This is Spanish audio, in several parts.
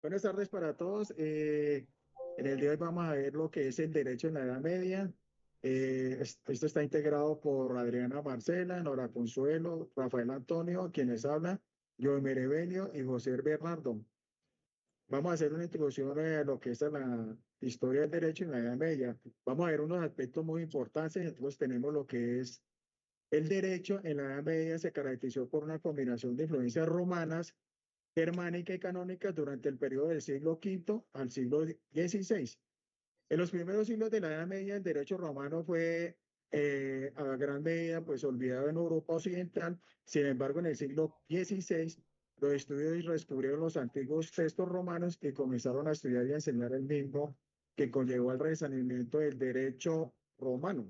Buenas tardes para todos. En el día de hoy vamos a ver lo que es el derecho en la Edad Media. Esto está integrado por Adriana Marcela, Nora Consuelo, Rafael Antonio, quienes hablan, yo, Merevelio y José Bernardo. Vamos a hacer una introducción a lo que es la historia del derecho en la Edad Media. Vamos a ver unos aspectos muy importantes. Entonces tenemos lo que es el derecho en la Edad Media se caracterizó por una combinación de influencias romanas germánica y canónica durante el periodo del siglo V al siglo XVI. En los primeros siglos de la Edad Media, el derecho romano fue a gran medida pues olvidado en Europa Occidental. Sin embargo, en el siglo XVI, los estudios descubrieron los antiguos textos romanos y comenzaron a estudiar y a enseñar el mismo que conllevó al renacimiento del derecho romano.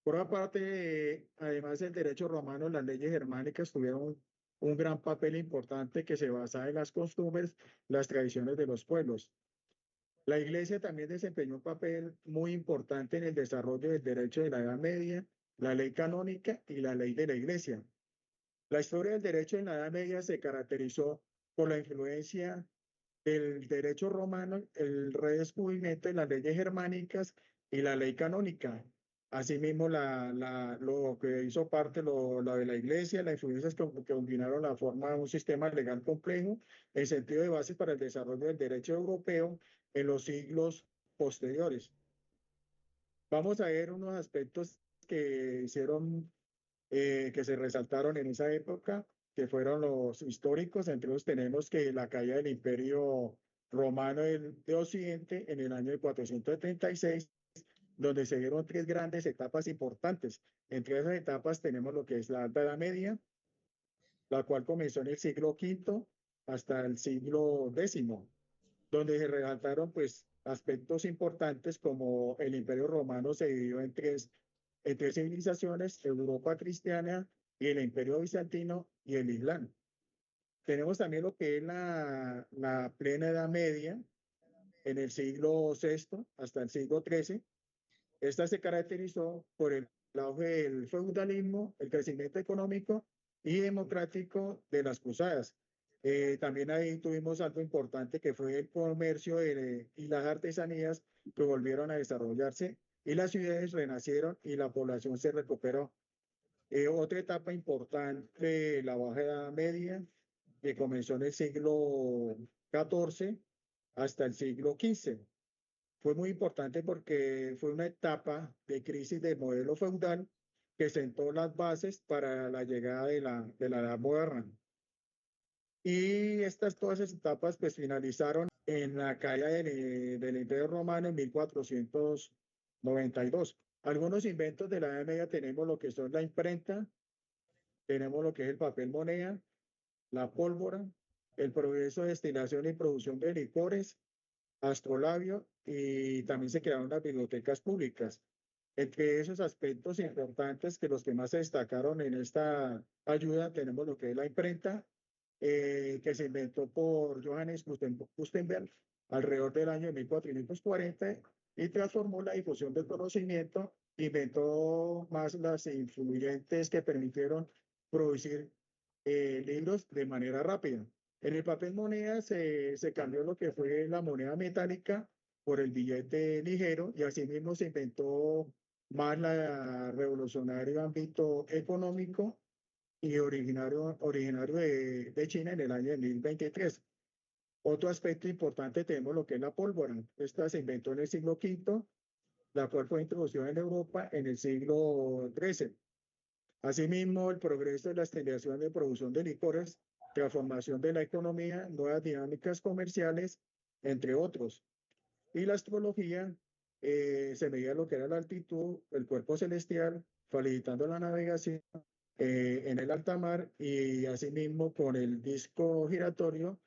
Por otra parte, además del derecho romano, las leyes germánicas tuvieron un gran papel importante que se basaba en las costumbres, las tradiciones de los pueblos. La Iglesia también desempeñó un papel muy importante en el desarrollo del derecho de la Edad Media, la ley canónica y la ley de la Iglesia. La historia del derecho en la Edad Media se caracterizó por la influencia del derecho romano, el redescubrimiento de las leyes germánicas y la ley canónica. Asimismo, lo que hizo parte la de la iglesia, las influencias que combinaron la forma de un sistema legal complejo en sentido de base para el desarrollo del derecho europeo en los siglos posteriores. Vamos a ver unos aspectos que hicieron, que se resaltaron en esa época, que fueron los históricos. Entre ellos tenemos que la caída del Imperio Romano de Occidente en el año de 436, donde se dieron tres grandes etapas importantes. Entre esas etapas tenemos lo que es la Alta Edad Media, la cual comenzó en el siglo V hasta el siglo X, donde se resaltaron pues aspectos importantes como el Imperio Romano se dividió en tres civilizaciones, Europa cristiana y el Imperio bizantino y el Islam. Tenemos también lo que es la plena Edad Media en el siglo VI hasta el siglo XIII. Esta se caracterizó por el auge del feudalismo, el crecimiento económico y democrático de las cruzadas. También ahí tuvimos algo importante que fue el comercio y las artesanías que volvieron a desarrollarse y las ciudades renacieron y la población se recuperó. Otra etapa importante, la Baja Edad Media, que comenzó en el siglo XIV hasta el siglo XV. Fue muy importante porque fue una etapa de crisis del modelo feudal que sentó las bases para la llegada de la edad moderna. Y todas estas etapas pues finalizaron en la caída del Imperio Romano en 1492. Algunos inventos de la Edad Media tenemos lo que son la imprenta, tenemos lo que es el papel moneda, la pólvora, el progreso de destilación y producción de licores, astrolabio y también se crearon las bibliotecas públicas. Entre esos aspectos importantes que los que más se destacaron en esta ayuda tenemos lo que es la imprenta, que se inventó por Johannes Gutenberg alrededor del año 1440 y transformó la difusión del conocimiento, inventó más las influyentes que permitieron producir libros de manera rápida. En el papel moneda se cambió lo que fue la moneda metálica por el billete ligero y asimismo se inventó más la revolucionario ámbito económico y originario de China en el año 2023. Otro aspecto importante tenemos lo que es la pólvora. Esta se inventó en el siglo V, la cual fue introducida en Europa en el siglo XIII. Asimismo, el progreso de la aceleración de producción de licores, transformación de la economía, nuevas dinámicas comerciales, entre otros. Y la astrología se medía lo que era la altitud, el cuerpo celestial, facilitando la navegación en el alta mar y asimismo con el disco giratorio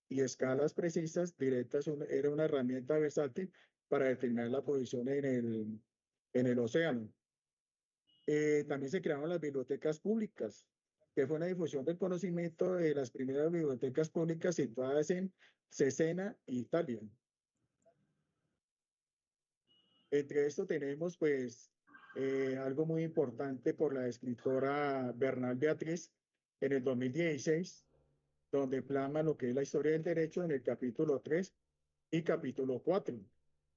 y escalas precisas directas, era una herramienta versátil para determinar la posición en el océano. También se crearon las bibliotecas públicas, que fue una difusión del conocimiento de las primeras bibliotecas públicas situadas en Cesena, Italia. Entre esto tenemos pues algo muy importante por la escritora Bernal Beatriz en el 2016. donde plasma lo que es la historia del derecho en el capítulo 3 y capítulo 4,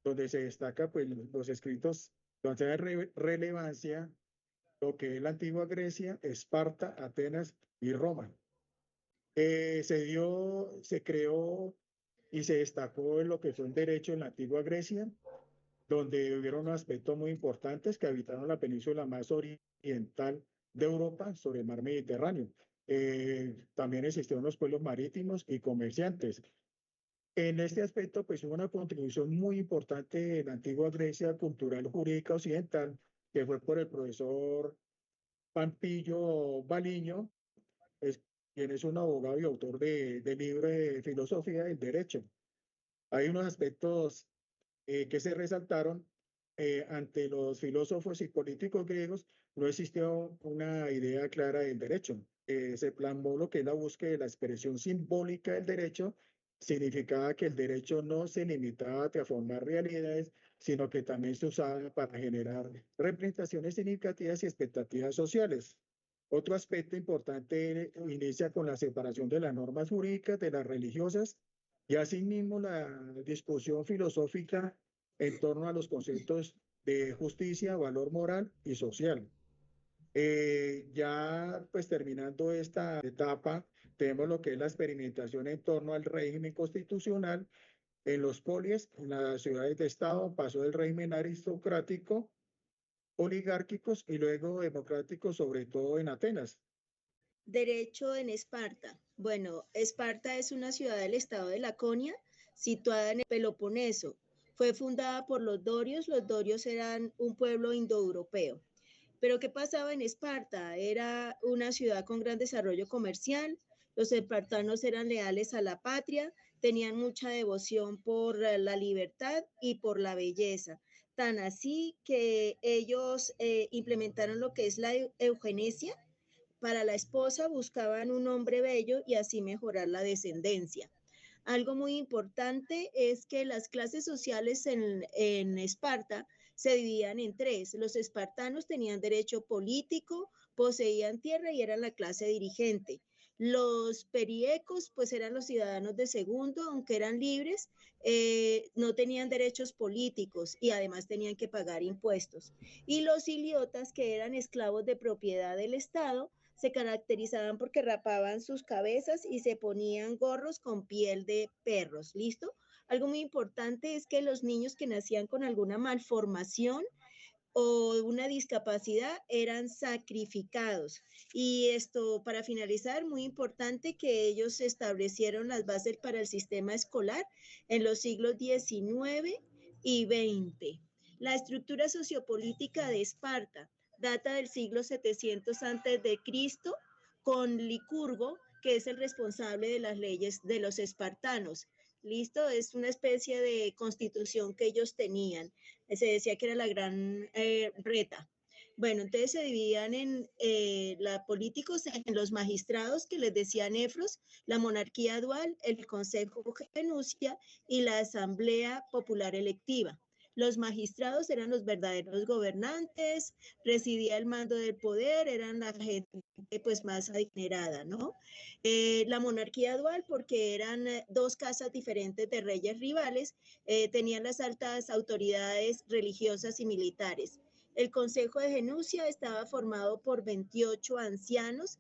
donde se destaca pues los escritos donde hay relevancia lo que es la antigua Grecia, Esparta, Atenas y Roma. Se creó y se destacó en lo que fue el derecho en la antigua Grecia, donde hubieron aspectos muy importantes que habitaron la península más oriental de Europa sobre el mar Mediterráneo. También existieron los pueblos marítimos y comerciantes. En este aspecto, pues hubo una contribución muy importante en la antigua Grecia cultural jurídica occidental, que fue por el profesor Pampillo Baliño, es, quien es un abogado y autor de libros de filosofía del derecho. Hay unos aspectos que se resaltaron ante los filósofos y políticos griegos. No existió una idea clara del derecho. Se plasmó lo que es la búsqueda de la expresión simbólica del derecho. Significaba que el derecho no se limitaba a transformar realidades, sino que también se usaba para generar representaciones significativas y expectativas sociales. Otro aspecto importante inicia con la separación de las normas jurídicas de las religiosas y asimismo la discusión filosófica en torno a los conceptos de justicia, valor moral y social. Ya pues terminando esta etapa, tenemos lo que es la experimentación en torno al régimen constitucional en los polis, en las ciudades de Estado, pasó del régimen aristocrático, oligárquicos y luego democrático, sobre todo en Atenas. Derecho en Esparta. Bueno, Esparta es una ciudad del estado de Laconia, situada en el Peloponeso. Fue fundada por los dorios. Los dorios eran un pueblo indoeuropeo. Pero ¿qué pasaba en Esparta? Era una ciudad con gran desarrollo comercial. Los espartanos eran leales a la patria, tenían mucha devoción por la libertad y por la belleza. Tan así que ellos implementaron lo que es la eugenesia. Para la esposa buscaban un hombre bello y así mejorar la descendencia. Algo muy importante es que las clases sociales en Esparta se dividían en tres. Los espartanos tenían derecho político, poseían tierra y eran la clase dirigente. Los periecos, pues eran los ciudadanos de segundo, aunque eran libres, no tenían derechos políticos y además tenían que pagar impuestos. Y los iliotas, que eran esclavos de propiedad del Estado, se caracterizaban porque rapaban sus cabezas y se ponían gorros con piel de perros. ¿Listo? Algo muy importante es que los niños que nacían con alguna malformación o una discapacidad eran sacrificados. Y esto, para finalizar, muy importante que ellos establecieron las bases para el sistema escolar en los siglos XIX y XX. La estructura sociopolítica de Esparta data del siglo 700 antes de Cristo con Licurgo, que es el responsable de las leyes de los espartanos. Listo, es una especie de constitución que ellos tenían. Se decía que era la gran reta. Bueno, entonces se dividían en políticos, en los magistrados que les decían nefros, la monarquía dual, el consejo genucia y la asamblea popular electiva. Los magistrados eran los verdaderos gobernantes, residía el mando del poder, eran la gente pues más adinerada, ¿no? La monarquía dual porque eran dos casas diferentes de reyes rivales, tenían las altas autoridades religiosas y militares. El Consejo de Genucia estaba formado por 28 ancianos,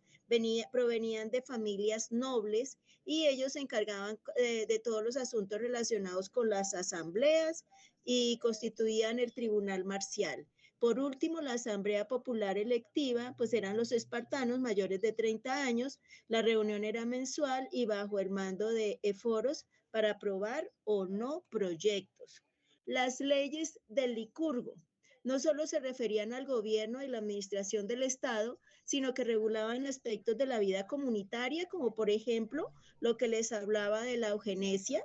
provenían de familias nobles y ellos se encargaban de todos los asuntos relacionados con las asambleas y constituían el tribunal marcial. Por último, la Asamblea Popular Electiva, pues eran los espartanos mayores de 30 años, la reunión era mensual y bajo el mando de eforos para aprobar o no proyectos. Las leyes del Licurgo no solo se referían al gobierno y la administración del Estado, sino que regulaban aspectos de la vida comunitaria, como por ejemplo lo que les hablaba de la eugenesia.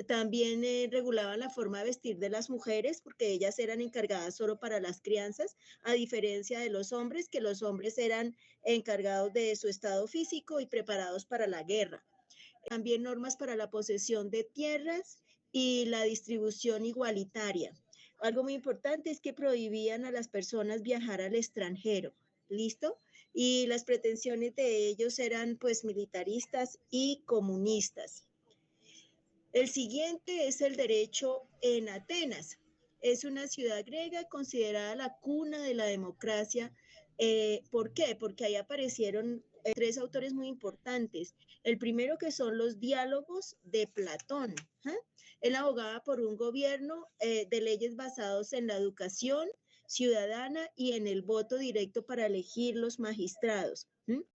También regulaban la forma de vestir de las mujeres, porque ellas eran encargadas solo para las crianzas, a diferencia de los hombres, que los hombres eran encargados de su estado físico y preparados para la guerra. También normas para la posesión de tierras y la distribución igualitaria. Algo muy importante es que prohibían a las personas viajar al extranjero. ¿Listo? y las pretensiones de ellos eran pues militaristas y comunistas. El siguiente es el derecho en Atenas. Es una ciudad griega considerada la cuna de la democracia. ¿Por qué? Porque ahí aparecieron tres autores muy importantes. El primero que son los diálogos de Platón. ¿eh? Él abogaba por un gobierno de leyes basados en la educación ciudadana y en el voto directo para elegir los magistrados.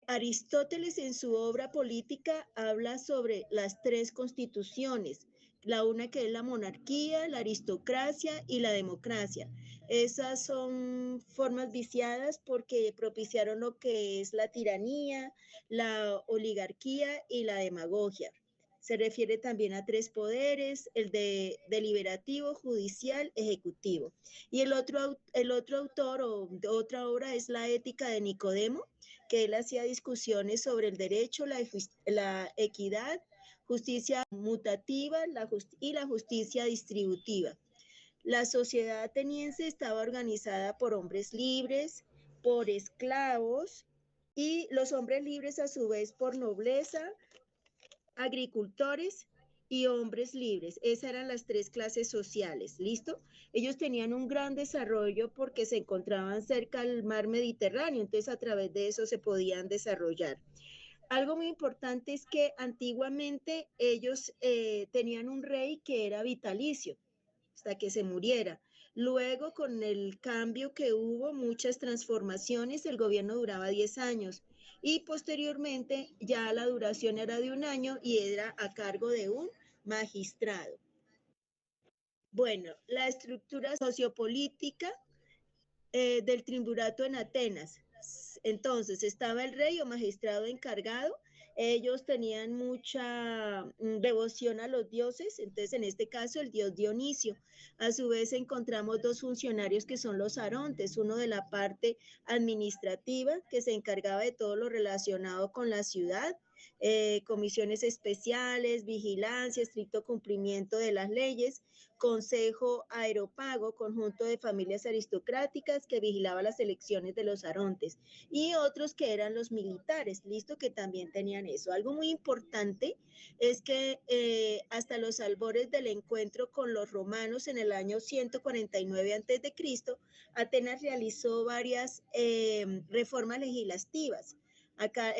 Aristóteles en su obra política habla sobre las tres constituciones, la una que es la monarquía, la aristocracia y la democracia. Esas son formas viciadas porque propiciaron lo que es la tiranía, la oligarquía y la demagogia. Se refiere también a tres poderes, el de deliberativo, judicial, ejecutivo. Y el otro autor o otra obra es La ética de Nicodemo, que él hacía discusiones sobre el derecho, la equidad, justicia mutativa y la justicia distributiva. La sociedad ateniense estaba organizada por hombres libres, por esclavos y los hombres libres a su vez por nobleza, agricultores y hombres libres. Esas eran las tres clases sociales, ¿listo? Ellos tenían un gran desarrollo porque se encontraban cerca al mar Mediterráneo, entonces a través de eso se podían desarrollar. Algo muy importante es que antiguamente ellos tenían un rey que era vitalicio hasta que se muriera. Luego, con el cambio que hubo, muchas transformaciones, el gobierno duraba 10 años y posteriormente ya la duración era de un año y era a cargo de un magistrado. Bueno, la estructura sociopolítica del triunvirato en Atenas. Entonces estaba el rey o magistrado encargado, ellos tenían mucha devoción a los dioses, entonces en este caso el dios Dionisio. A su vez encontramos dos funcionarios que son los arontes, uno de la parte administrativa que se encargaba de todo lo relacionado con la ciudad, comisiones especiales, vigilancia, estricto cumplimiento de las leyes, Consejo Aeropago, conjunto de familias aristocráticas que vigilaba las elecciones de los arontes, y otros que eran los militares, listo, que también tenían eso. Algo muy importante es que hasta los albores del encuentro con los romanos en el año 149 a.C., Atenas realizó varias reformas legislativas. Acá,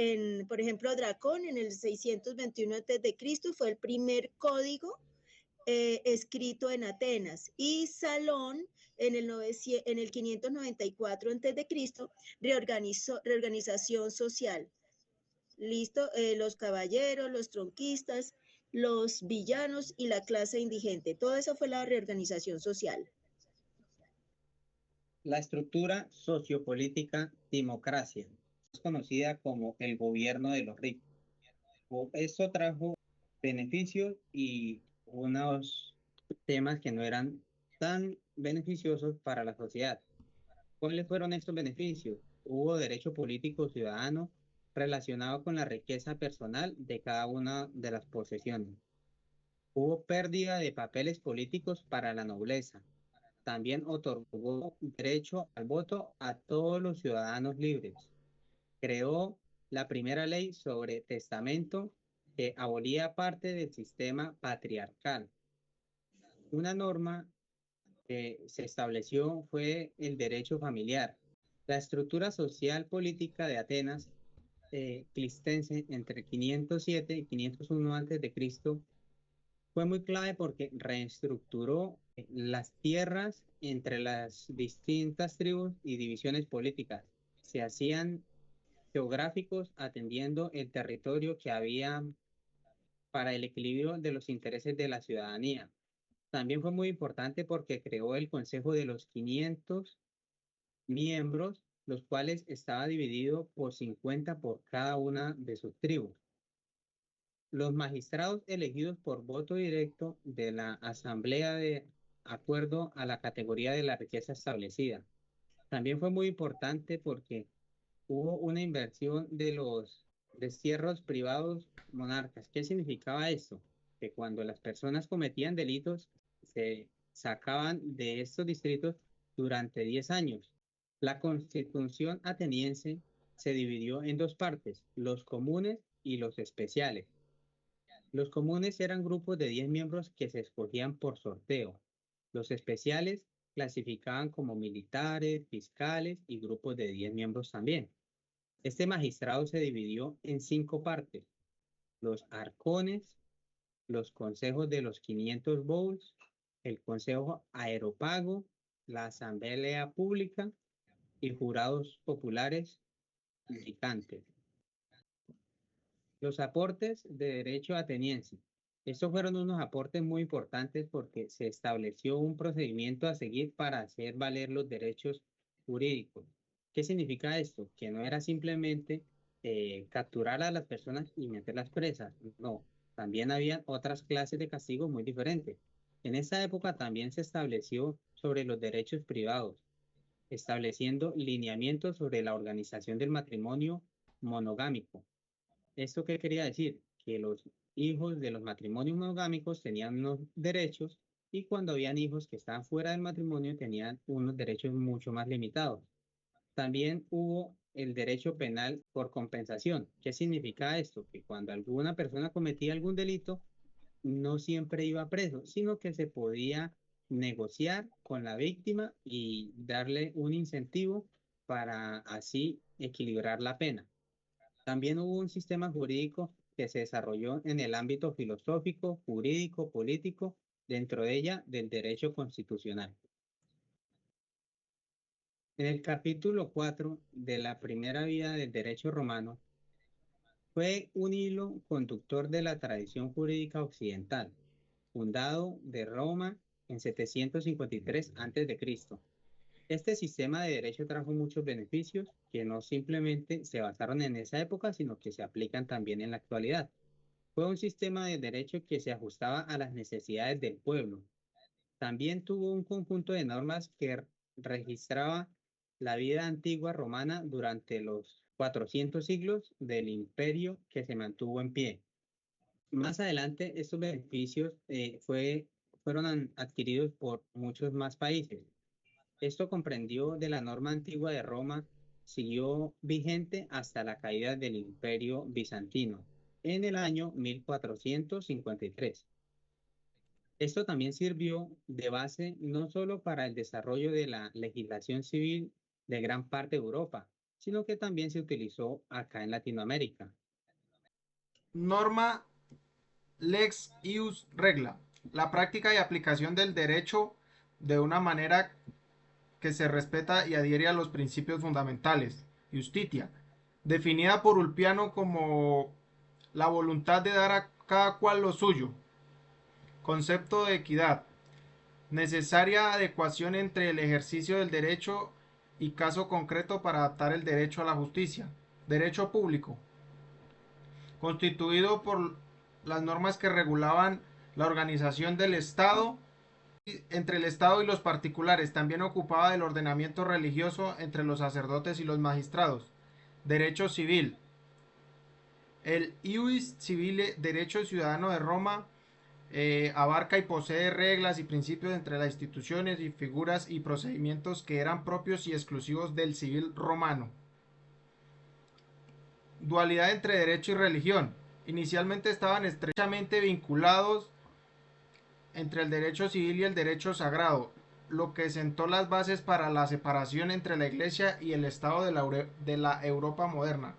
por ejemplo, Dracón en el 621 a.C. fue el primer código escrito en Atenas, y Salón en el 594 a.C. Reorganización social. Listo, los caballeros, los tronquistas, los villanos y la clase indigente. Todo eso fue la reorganización social. La estructura sociopolítica democracia es conocida como el gobierno de los ricos. Esto trajo beneficios y unos temas que no eran tan beneficiosos para la sociedad. ¿Cuáles fueron estos beneficios? Hubo derecho político ciudadano relacionado con la riqueza personal de cada una de las posesiones. Hubo pérdida de papeles políticos para la nobleza. También otorgó derecho al voto a todos los ciudadanos libres. Creó la primera ley sobre testamento que abolía parte del sistema patriarcal. Una norma que se estableció fue el derecho familiar. La estructura social política de Atenas clistense entre 507 y 501 a.C. fue muy clave porque reestructuró las tierras entre las distintas tribus y divisiones políticas. Se hacían geográficos atendiendo el territorio que había para el equilibrio de los intereses de la ciudadanía. También fue muy importante porque creó el Consejo de los 500 miembros, los cuales estaba dividido por 50 por cada una de sus tribus. Los magistrados elegidos por voto directo de la asamblea de acuerdo a la categoría de la riqueza establecida. También fue muy importante porque hubo una inversión de los destierros privados monarcas. ¿Qué significaba esto? Que cuando las personas cometían delitos, se sacaban de estos distritos durante 10 años. La Constitución ateniense se dividió en dos partes, los comunes y los especiales. Los comunes eran grupos de 10 miembros que se escogían por sorteo. Los especiales clasificaban como militares, fiscales y grupos de 10 miembros también. Este magistrado se dividió en 5 partes: los arcones, los consejos de los 500 bowls, el consejo aeropago, la asamblea pública y jurados populares licitantes. Los aportes de derecho ateniense. Estos fueron unos aportes muy importantes porque se estableció un procedimiento a seguir para hacer valer los derechos jurídicos. ¿Qué significa esto? Que no era simplemente capturar a las personas y meterlas presas. No, también había otras clases de castigos muy diferentes. En esa época también se estableció sobre los derechos privados, estableciendo lineamientos sobre la organización del matrimonio monogámico. ¿Esto qué quería decir? Que los hijos de los matrimonios monogámicos tenían unos derechos y cuando habían hijos que estaban fuera del matrimonio tenían unos derechos mucho más limitados. También hubo el derecho penal por compensación. ¿Qué significa esto? Que cuando alguna persona cometía algún delito, no siempre iba preso, sino que se podía negociar con la víctima y darle un incentivo para así equilibrar la pena. También hubo un sistema jurídico que se desarrolló en el ámbito filosófico, jurídico, político, dentro de ella del derecho constitucional. En el capítulo 4 de la primera vida del derecho romano, fue un hilo conductor de la tradición jurídica occidental, fundado de Roma en 753 a.C. Este sistema de derecho trajo muchos beneficios que no simplemente se basaron en esa época, sino que se aplican también en la actualidad. Fue un sistema de derecho que se ajustaba a las necesidades del pueblo. También tuvo un conjunto de normas que registraba la vida antigua romana durante los 400 siglos del imperio que se mantuvo en pie. Más adelante, estos beneficios fueron adquiridos por muchos más países. Esto comprendió de la norma antigua de Roma, siguió vigente hasta la caída del Imperio Bizantino en el año 1453. Esto también sirvió de base no solo para el desarrollo de la legislación civil de gran parte de Europa, sino que también se utilizó acá en Latinoamérica. Norma lex ius regla. La práctica y aplicación del derecho de una manera que se respeta y adhiere a los principios fundamentales. Justitia, definida por Ulpiano como la voluntad de dar a cada cual lo suyo. Concepto de equidad, necesaria adecuación entre el ejercicio del derecho y caso concreto para adaptar el derecho a la justicia. Derecho público, constituido por las normas que regulaban la organización del Estado entre el Estado y los particulares. También ocupaba del ordenamiento religioso entre los sacerdotes y los magistrados. Derecho civil. El ius civile, derecho ciudadano de Roma, abarca y posee reglas y principios entre las instituciones y figuras y procedimientos que eran propios y exclusivos del civil romano. Dualidad entre derecho y religión. Inicialmente estaban estrechamente vinculados entre el derecho civil y el derecho sagrado, lo que sentó las bases para la separación entre la Iglesia y el Estado de la Europa moderna.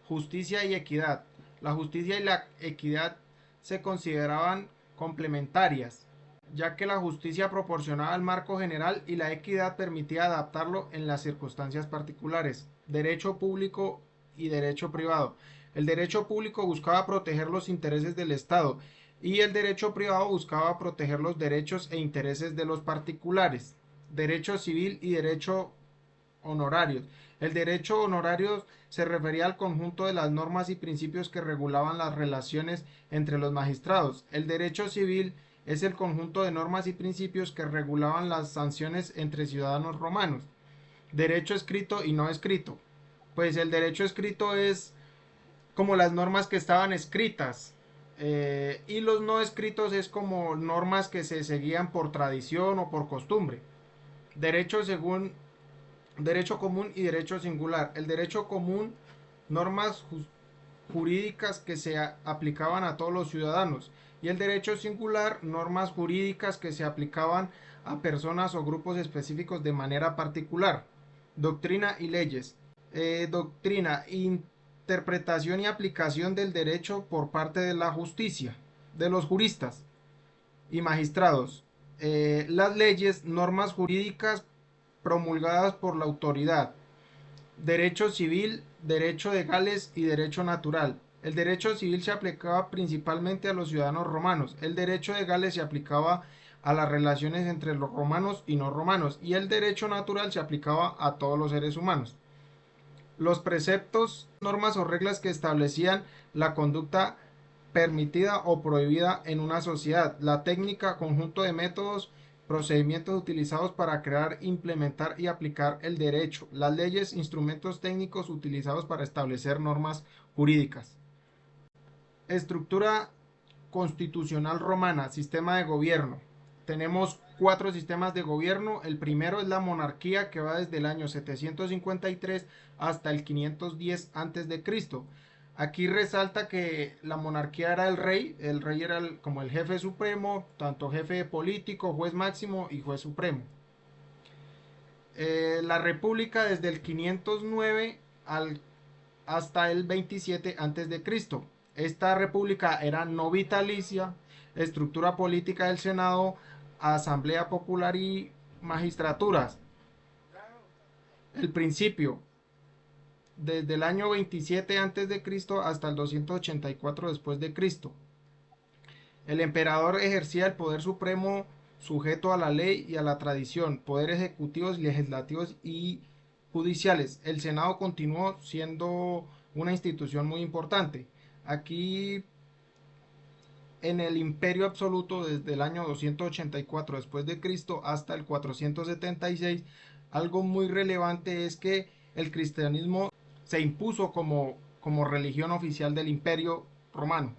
Justicia y equidad. La justicia y la equidad se consideraban complementarias, ya que la justicia proporcionaba el marco general y la equidad permitía adaptarlo en las circunstancias particulares. Derecho público y derecho privado. El derecho público buscaba proteger los intereses del Estado y el derecho privado buscaba proteger los derechos e intereses de los particulares. Derecho civil y derecho honorarios. El derecho honorario se refería al conjunto de las normas y principios que regulaban las relaciones entre los magistrados. El derecho civil es el conjunto de normas y principios que regulaban las sanciones entre ciudadanos romanos. Derecho escrito y no escrito. Pues el derecho escrito es como las normas que estaban escritas. Y los no escritos es como normas que se seguían por tradición o por costumbre. Derecho según Derecho común y derecho singular. El derecho común, normas jurídicas que se aplicaban a todos los ciudadanos. Y el derecho singular, normas jurídicas que se aplicaban a personas o grupos específicos de manera particular. Doctrina y leyes. Doctrina, interpretación y aplicación del derecho por parte de la justicia, de los juristas y magistrados. Las leyes, normas jurídicas promulgadas por la autoridad. Derecho civil, derecho de Gales y derecho natural. El derecho civil se aplicaba principalmente a los ciudadanos romanos. El derecho de Gales se aplicaba a las relaciones entre los romanos y no romanos. Y el derecho natural se aplicaba a todos los seres humanos. Los preceptos, normas o reglas que establecían la conducta permitida o prohibida en una sociedad. La técnica, conjunto de métodos, procedimientos utilizados para crear, implementar y aplicar el derecho. Las leyes, instrumentos técnicos utilizados para establecer normas jurídicas. Estructura constitucional romana, sistema de gobierno. Tenemos 4 sistemas de gobierno. El primero es la monarquía, que va desde el año 753 hasta el 510 a.C. Aquí resalta que la monarquía era el rey era como el jefe supremo, tanto jefe político, juez máximo y juez supremo. La república desde el 509 hasta el 27 a.C. Esta república era no vitalicia, estructura política del Senado, asamblea popular y magistraturas. El principio, desde el año 27 a.C. hasta el 284 después de Cristo. El emperador ejercía el poder supremo sujeto a la ley y a la tradición, poderes ejecutivos, legislativos y judiciales. El Senado continuó siendo una institución muy importante. Aquí en el Imperio Absoluto, desde el año 284 después de Cristo hasta el 476, algo muy relevante es que el cristianismo se impuso como religión oficial del Imperio Romano.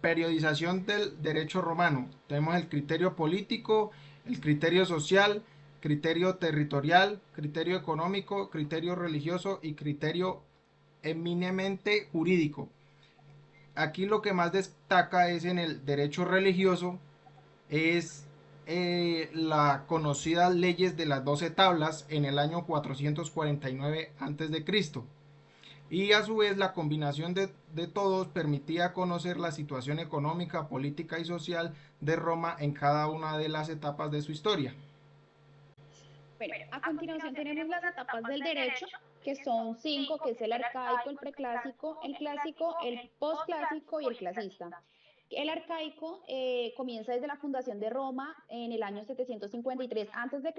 Periodización del derecho romano. Tenemos el criterio político, el criterio social, criterio territorial, criterio económico, criterio religioso y criterio eminentemente jurídico. Aquí lo que más destaca es en el derecho religioso, es la conocida leyes de las 12 tablas en el año 449 a.C. Y a su vez la combinación de todos permitía conocer la situación económica, política y social de Roma en cada una de las etapas de su historia. Bueno, a continuación tenemos las etapas del derecho, que son 5, que es el arcaico, el preclásico, el clásico, el posclásico y el clasista. El arcaico comienza desde la fundación de Roma en el año 753 a.C.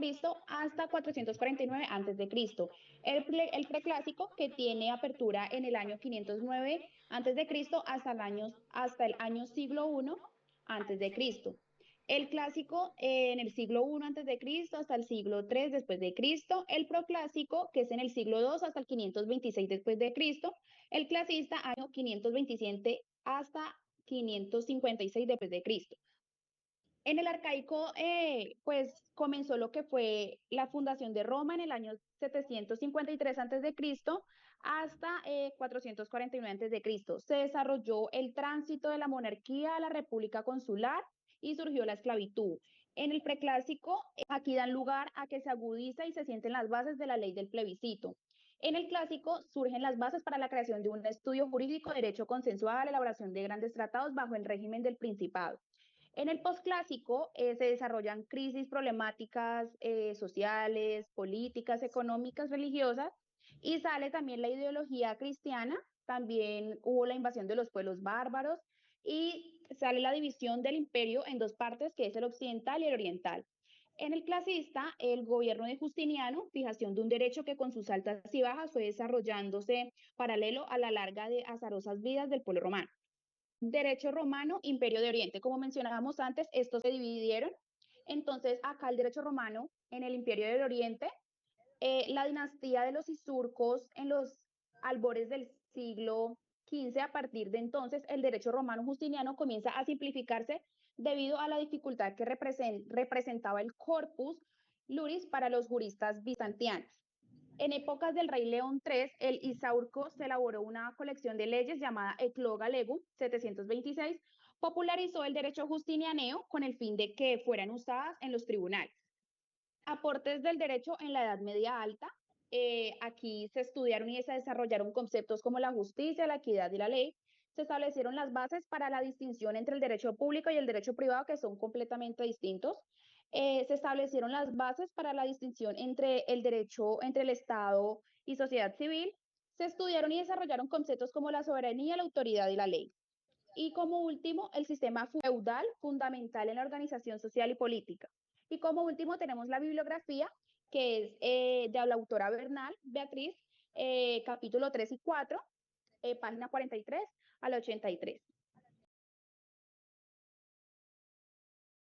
hasta 449 a.C. El preclásico, que tiene apertura en el año 509 a.C. hasta el año siglo I a.C. El clásico en el siglo I antes de Cristo hasta el siglo III después de Cristo, el proclásico que es en el siglo II hasta el 526 después de Cristo, el clasista año 527 hasta 556 después de Cristo. En el arcaico, pues comenzó lo que fue la fundación de Roma en el año 753 a.C. hasta 449 a.C. Se desarrolló el tránsito de la monarquía a la república consular y surgió la esclavitud. En el preclásico, aquí dan lugar a que se agudiza y se sienten las bases de la ley del plebiscito. En el clásico surgen las bases para la creación de un estudio jurídico, derecho consensual, elaboración de grandes tratados bajo el régimen del principado. En el posclásico se desarrollan crisis problemáticas sociales, políticas, económicas, religiosas, y sale también la ideología cristiana, también hubo la invasión de los pueblos bárbaros y sale la división del imperio en 2 partes, que es el occidental y el oriental. En el clasista, el gobierno de Justiniano, fijación de un derecho que con sus altas y bajas fue desarrollándose paralelo a la larga de azarosas vidas del pueblo romano. Derecho romano, Imperio de Oriente. Como mencionábamos antes, estos se dividieron. Entonces, acá el derecho romano en el Imperio del Oriente, la dinastía de los Isurcos en los albores del siglo XV, a partir de entonces, el derecho romano justiniano comienza a simplificarse debido a la dificultad que representaba el corpus Luris para los juristas bizantinos. En épocas del rey León III, el Isaurco se elaboró una colección de leyes llamada Ecloga Legum 726, popularizó el derecho justinianeo con el fin de que fueran usadas en los tribunales. Aportes del derecho en la Edad Media Alta. Aquí se estudiaron y se desarrollaron conceptos como la justicia, la equidad y la ley. Se establecieron las bases para la distinción entre el derecho público y el derecho privado, que son completamente distintos. Se establecieron las bases para la distinción entre el derecho, entre el Estado y sociedad civil. Se estudiaron y desarrollaron conceptos como la soberanía, la autoridad y la ley. Y como último, el sistema feudal, fundamental en la organización social y política. Y como último tenemos la bibliografía, que es de la autora Bernal, Beatriz, capítulo 3 y 4, página 43 al 83.